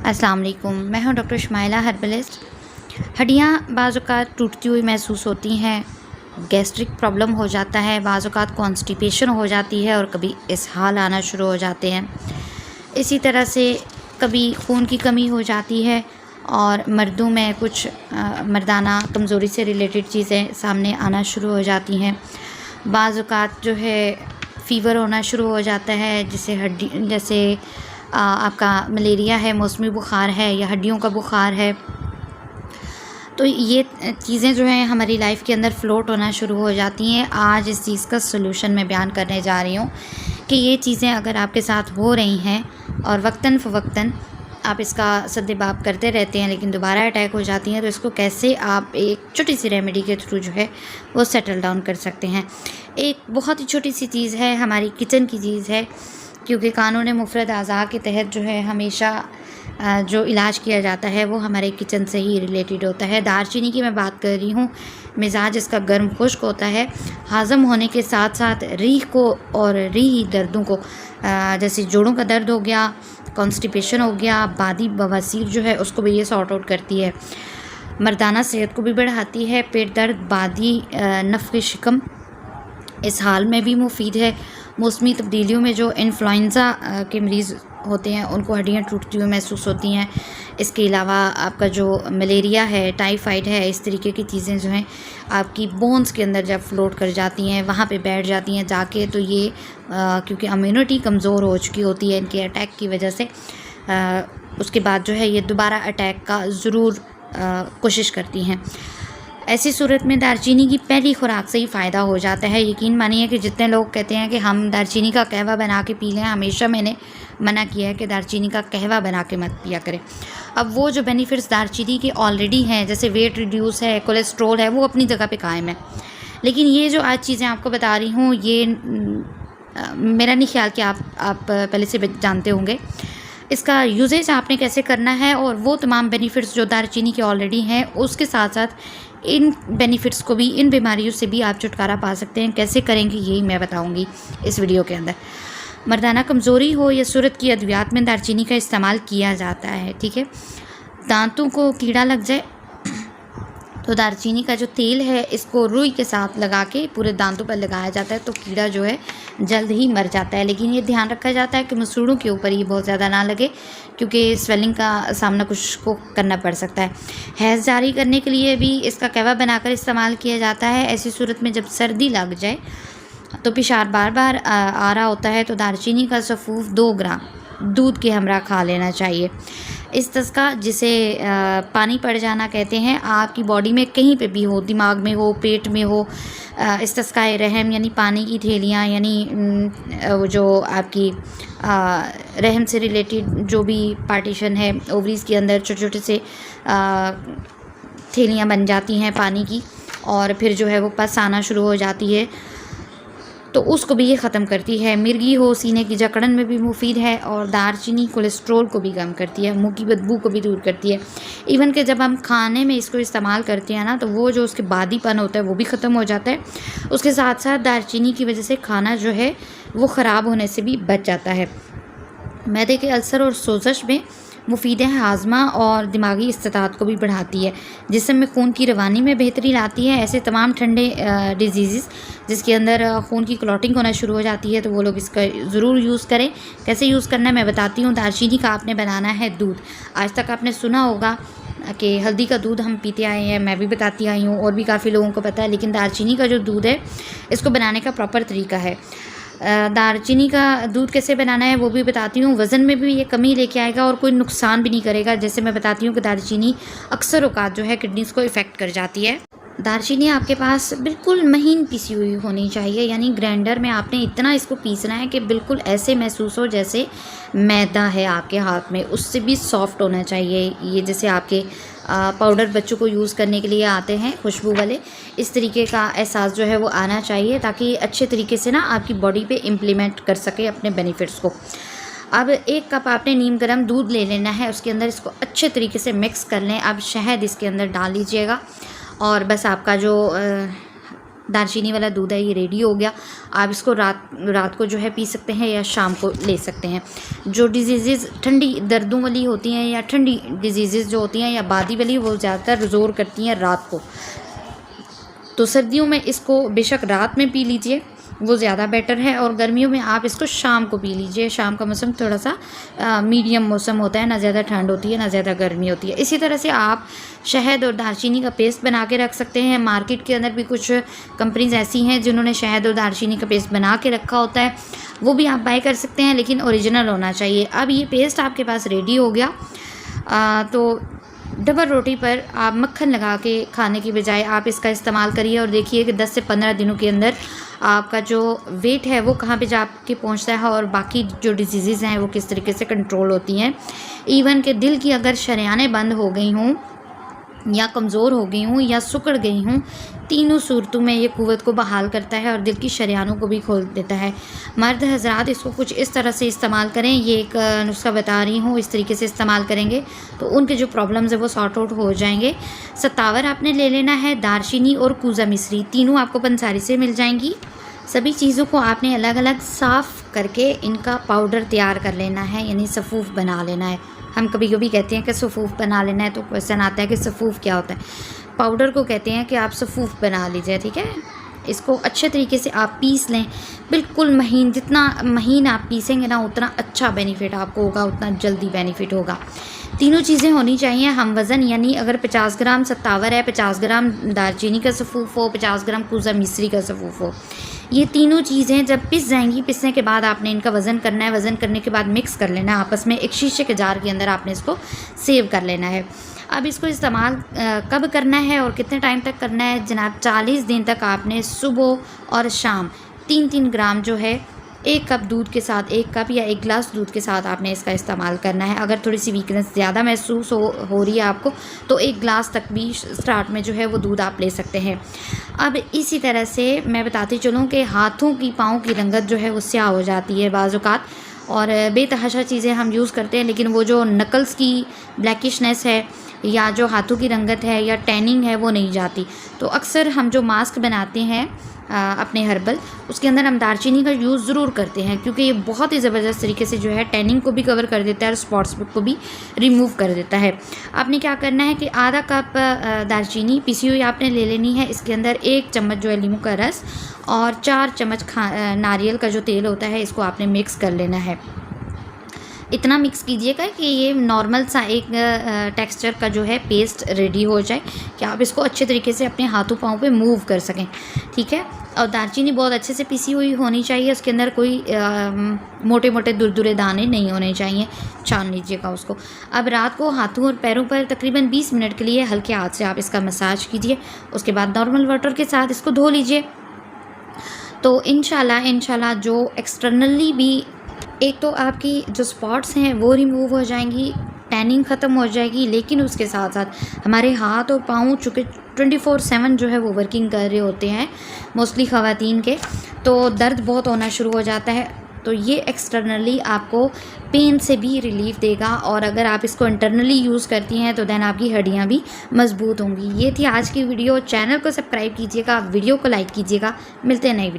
अस्सलाम वालेकुम। मैं हूं डॉक्टर शुमाइला हर्बलिस्ट। हड्डियां बाज़ औक़ात टूटती हुई महसूस होती हैं, गैस्ट्रिक प्रॉब्लम हो जाता है, बाज़ औक़ात कॉन्स्टिपेशन हो जाती है और कभी इसहाल आना शुरू हो जाते हैं। इसी तरह से कभी खून की कमी हो जाती है और मर्दों में कुछ मर्दाना कमज़ोरी से रिलेटेड चीज़ें सामने आना शुरू हो जाती हैं। बाज़ औक़ात जो है फ़ीवर होना शुरू हो जाता है, जैसे आपका मलेरिया है, मौसमी बुखार है या हड्डियों का बुखार है। तो ये चीज़ें जो हैं हमारी लाइफ के अंदर फ्लोट होना शुरू हो जाती हैं। आज इस चीज़ का सलूशन मैं बयान करने जा रही हूँ कि ये चीज़ें अगर आपके साथ हो रही हैं और वक्तन फ़वक्तन आप इसका सद्देबाब करते रहते हैं लेकिन दोबारा अटैक हो जाती हैं, तो इसको कैसे आप एक छोटी सी रेमेडी के थ्रू जो है वो सेटल डाउन कर सकते हैं। एक बहुत ही छोटी सी चीज़ है, हमारी किचन की चीज़ है, क्योंकि कानून मुफ़रद अज़ा के तहत जो है हमेशा जो इलाज किया जाता है वो हमारे किचन से ही रिलेटेड होता है। दालचीनी की मैं बात कर रही हूँ। मिजाज इसका गर्म खुश्क होता है, हाज़म होने के साथ साथ रीह को और रीह दर्दों को, जैसे जोड़ों का दर्द हो गया, कॉन्स्टिपेशन हो गया, बादी बवासीर जो है उसको भी ये सॉर्ट आउट करती है। मर्दाना सेहत को भी बढ़ाती है। पेट दर्द, बादी नफ़्क़ शिकम इस हाल में भी मुफीद है। मौसमी तब्दीलियों में जो इन्फ्लुएंज़ा के मरीज़ होते हैं उनको हड्डियाँ टूटती हुई महसूस होती हैं। इसके अलावा आपका जो मलेरिया है, टाइफाइड है, इस तरीके की चीज़ें जो हैं आपकी बोन्स के अंदर जब फ्लोट कर जाती हैं, वहाँ पे बैठ जाती हैं जाके, तो ये क्योंकि इम्यूनिटी कमज़ोर हो चुकी होती है इनके अटैक की वजह से, उसके बाद जो है ये दोबारा अटैक का ज़रूर कोशिश करती हैं। ऐसी सूरत में दालचीनी की पहली खुराक से ही फ़ायदा हो जाता है। यकीन मानिए कि जितने लोग कहते हैं कि हम दालचीनी का कहवा बना के पी लें, हमेशा मैंने मना किया है कि दालचीनी का कहवा बना के मत पिया करें। अब वो जो बेनिफिट्स दालचीनी के ऑलरेडी हैं, जैसे वेट रिड्यूस है, कोलेस्ट्रोल है, वो अपनी जगह पे कायम है। लेकिन ये जो आज चीज़ें आपको बता रही हूँ, ये मेरा नहीं ख्याल कि आप पहले से जानते होंगे। इसका यूजेज आपने कैसे करना है और वो तमाम बेनिफिट्स जो दालचीनी के ऑलरेडी हैं, उसके साथ साथ इन बेनिफिट्स को भी, इन बीमारियों से भी आप छुटकारा पा सकते हैं। कैसे करेंगे यही मैं बताऊंगी इस वीडियो के अंदर। मर्दाना कमज़ोरी हो या सूरत की अद्वियात में दालचीनी का इस्तेमाल किया जाता है, ठीक है। दांतों को कीड़ा लग जाए तो दालचीनी का जो तेल है इसको रुई के साथ लगा के पूरे दांतों पर लगाया जाता है, तो कीड़ा जो है जल्द ही मर जाता है। लेकिन ये ध्यान रखा जाता है कि मसूड़ों के ऊपर ये बहुत ज़्यादा ना लगे, क्योंकि स्वेलिंग का सामना कुछ को करना पड़ सकता है। हैज़ जारी करने के लिए भी इसका कहवा बनाकर इस्तेमाल किया जाता है। ऐसी सूरत में जब सर्दी लग जाए तो पेशाब बार बार आ रहा होता है, तो दालचीनी का सफ़ूफ 2 ग्राम दूध के हमरा खा लेना चाहिए। इस्तिस्का, जिसे पानी पड़ जाना कहते हैं, आपकी बॉडी में कहीं पे भी हो, दिमाग में हो, पेट में हो, इस्तिस्काए रहम यानी पानी की थैलियाँ, यानी जो आपकी रहम से रिलेटेड जो भी पार्टीशन है ओवरीज़ के अंदर, छोटे छोटे से थैलियाँ बन जाती हैं पानी की, और फिर जो है वो पस आना शुरू हो जाती है, तो उसको भी ये ख़त्म करती है। मिर्गी हो, सीने की जकड़न में भी मुफीद है, और दालचीनी कोलेस्ट्रोल को भी कम करती है, मुँह की बदबू को भी दूर करती है। इवन कि जब हम खाने में इसको इस्तेमाल करते हैं ना, तो वो जो उसके बादीपन होता है वो भी ख़त्म हो जाता है। उसके साथ साथ दालचीनी की वजह से खाना जो है वो ख़राब होने से भी बच जाता है। मैदे के अल्सर और सोजश में मुफीद है, हाजमा और दिमागी इस्तात को भी बढ़ाती है, जिस्म में खून की रवानी में बेहतरी लाती है। ऐसे तमाम ठंडे डिजीज़ जिसके अंदर खून की क्लॉटिंग होना शुरू हो जाती है, तो वो लोग इसका ज़रूर यूज़ करें। कैसे यूज़ करना है मैं बताती हूँ। दालचीनी का आपने बनाना है दूध। आज तक आपने सुना होगा कि हल्दी का दूध हम पीते आए हैं, मैं भी बताती आई हूँ और भी काफ़ी लोगों को पता है, लेकिन दालचीनी का जो दूध है इसको बनाने का प्रॉपर तरीका है। दालचीनी का दूध कैसे बनाना है वो भी बताती हूँ। वज़न में भी ये कमी लेके आएगा और कोई नुकसान भी नहीं करेगा। जैसे मैं बताती हूँ कि दालचीनी अक्सर औक़ात जो है किडनीज़ को इफ़ेक्ट कर जाती है। दालचीनी आपके पास बिल्कुल महीन पिसी हुई होनी चाहिए, यानी ग्राइंडर में आपने इतना इसको पीसना है कि बिल्कुल ऐसे महसूस हो जैसे मैदा है आपके हाथ में, उससे भी सॉफ्ट होना चाहिए। ये जैसे आपके पाउडर बच्चों को यूज़ करने के लिए आते हैं खुशबू वाले, इस तरीके का एहसास जो है वो आना चाहिए, ताकि अच्छे तरीके से ना आपकी बॉडी पे इम्प्लीमेंट कर सके अपने बेनिफिट्स को। अब 1 कप आपने नीम गर्म दूध ले लेना है, उसके अंदर इसको अच्छे तरीके से मिक्स कर लें। अब शहद इसके अंदर डाल लीजिएगा, और बस आपका जो दालचीनी वाला दूध है ये रेडी हो गया। आप इसको रात को जो है पी सकते हैं या शाम को ले सकते हैं। जो डिजीज़ ठंडी दर्दों वाली होती हैं या ठंडी डिजीज़ जो होती हैं या बादी वाली, वो ज़्यादातर ज़ोर करती हैं रात को। तो सर्दियों में इसको बेशक रात में पी लीजिए, वो ज़्यादा बेटर है, और गर्मियों में आप इसको शाम को पी लीजिए। शाम का मौसम थोड़ा सा मीडियम मौसम होता है, ना ज़्यादा ठंड होती है ना ज़्यादा गर्मी होती है। इसी तरह से आप शहद और दालचीनी का पेस्ट बना के रख सकते हैं। मार्केट के अंदर भी कुछ कंपनीज ऐसी हैं जिन्होंने शहद और दालचीनी का पेस्ट बना के रखा होता है, वो भी आप बाय कर सकते हैं, लेकिन ओरिजिनल होना चाहिए। अब ये पेस्ट आपके पास रेडी हो गया, तो डबल रोटी पर आप मक्खन लगा के खाने की बजाय आप इसका इस्तेमाल करिए और देखिए कि 10 से 15 दिनों के अंदर आपका जो वेट है वो कहाँ पे जाके पहुँचता है, और बाकी जो डिजीज़ हैं वो किस तरीके से कंट्रोल होती हैं। इवन के दिल की अगर शरेयानें बंद हो गई हों या कमज़ोर हो गई हूँ या सिकुड़ गई हूँ, तीनों सूरतों में ये क़ुव्वत को बहाल करता है और दिल की शरेयानों को भी खोल देता है। मर्द हज़रात इसको कुछ इस तरह से इस्तेमाल करें, ये एक नुस्खा बता रही हूँ, इस तरीके से इस्तेमाल करेंगे तो उनके जो प्रॉब्लम्स है वो सॉर्ट आउट हो जाएंगे। सत्तावर आपने ले लेना है, दालचीनी और कूज़ा मिश्री तीनों आपको पंसारी से मिल जाएंगी। सभी चीज़ों को आपने अलग अलग साफ़ करके इनका पाउडर तैयार कर लेना है, यानी सफ़ूफ़ बना लेना है। हम कभी कभी कहते हैं कि सफ़ूफ़ बना लेना है, तो क्वेश्चन आता है कि सफ़ूफ़ क्या होता है। पाउडर को कहते हैं कि आप सफ़ूफ़ बना लीजिए, ठीक है। इसको अच्छे तरीके से आप पीस लें, बिल्कुल महीन, जितना महीन आप पीसेंगे ना उतना अच्छा बेनिफिट आपको होगा, उतना जल्दी बेनिफिट होगा। तीनों चीज़ें होनी चाहिए हम वज़न, यानी अगर 50 ग्राम सत्तावर है, 50 ग्राम दालचीनी का सफ़ूफ़ हो, 50 ग्राम कूज़ा मिश्री का सफ़ूफ़ हो, ये तीनों चीज़ें जब पिस जाएंगी, पिसने के बाद आपने इनका वज़न करना है। वज़न करने के बाद मिक्स कर लेना है आपस में, एक शीशे के जार के अंदर आपने इसको सेव कर लेना है। अब इसको इस्तेमाल कब करना है और कितने टाइम तक करना है जनाब? 40 दिन तक आपने सुबह और शाम 3-3 ग्राम जो है 1 कप दूध के साथ, 1 कप या 1 गिलास दूध के साथ आपने इसका इस्तेमाल करना है। अगर थोड़ी सी वीकनेस ज़्यादा महसूस हो रही है आपको, तो 1 गिलास तक भी स्टार्ट में जो है वो दूध आप ले सकते हैं। अब इसी तरह से मैं बताती चलूँ कि हाथों की, पाँव की रंगत जो है वो स्याह हो जाती है बाज़ औक़ात, और बेतहाशा चीज़ें हम यूज़ करते हैं, लेकिन वो जो नकल्स की ब्लैकिशनेस है या जो हाथों की रंगत है या टैनिंग है वो नहीं जाती। तो अक्सर हम जो मास्क बनाते हैं अपने हर्बल, उसके अंदर हम दालचीनी का यूज़ ज़रूर करते हैं, क्योंकि ये बहुत ही ज़बरदस्त तरीके से जो है टैनिंग को भी कवर कर देता है और स्पॉट्स को भी रिमूव कर देता है। आपने क्या करना है कि आधा कप दालचीनी पिसी हुई आपने ले लेनी है। इसके अंदर 1 चम्मच जो है नींबू का रस और 4 चम्मच नारियल का जो तेल होता है इसको आपने मिक्स कर लेना है। इतना मिक्स कीजिएगा कि ये नॉर्मल सा एक टेक्सचर का जो है पेस्ट रेडी हो जाए, कि आप इसको अच्छे तरीके से अपने हाथों पाँव पे मूव कर सकें, ठीक है। और दालचीनी बहुत अच्छे से पिसी हुई होनी चाहिए, उसके अंदर कोई मोटे मोटे दुरदुरे दाने नहीं होने चाहिए, छान लीजिएगा उसको। अब रात को हाथों और पैरों पर तकरीबन 20 मिनट के लिए हल्के हाथ से आप इसका मसाज कीजिए। उसके बाद नॉर्मल वाटर के साथ इसको धो लीजिए। तो इंशाल्लाह जो एक्सटर्नली भी, एक तो आपकी जो स्पॉट्स हैं वो रिमूव हो जाएंगी, टैनिंग ख़त्म हो जाएगी, लेकिन उसके साथ साथ हमारे हाथ और पाँव चूँकि 24/7 जो है वो वर्किंग कर रहे होते हैं, मोस्टली ख़वातीन के, तो दर्द बहुत होना शुरू हो जाता है। तो ये एक्सटर्नली आपको पेन से भी रिलीफ देगा, और अगर आप इसको इंटरनली यूज़ करती हैं तो देन आपकी हड्डियाँ भी मजबूत होंगी। ये थी आज की वीडियो। चैनल को सब्सक्राइब कीजिएगा, वीडियो को लाइक कीजिएगा। मिलते हैं नई वीडियो।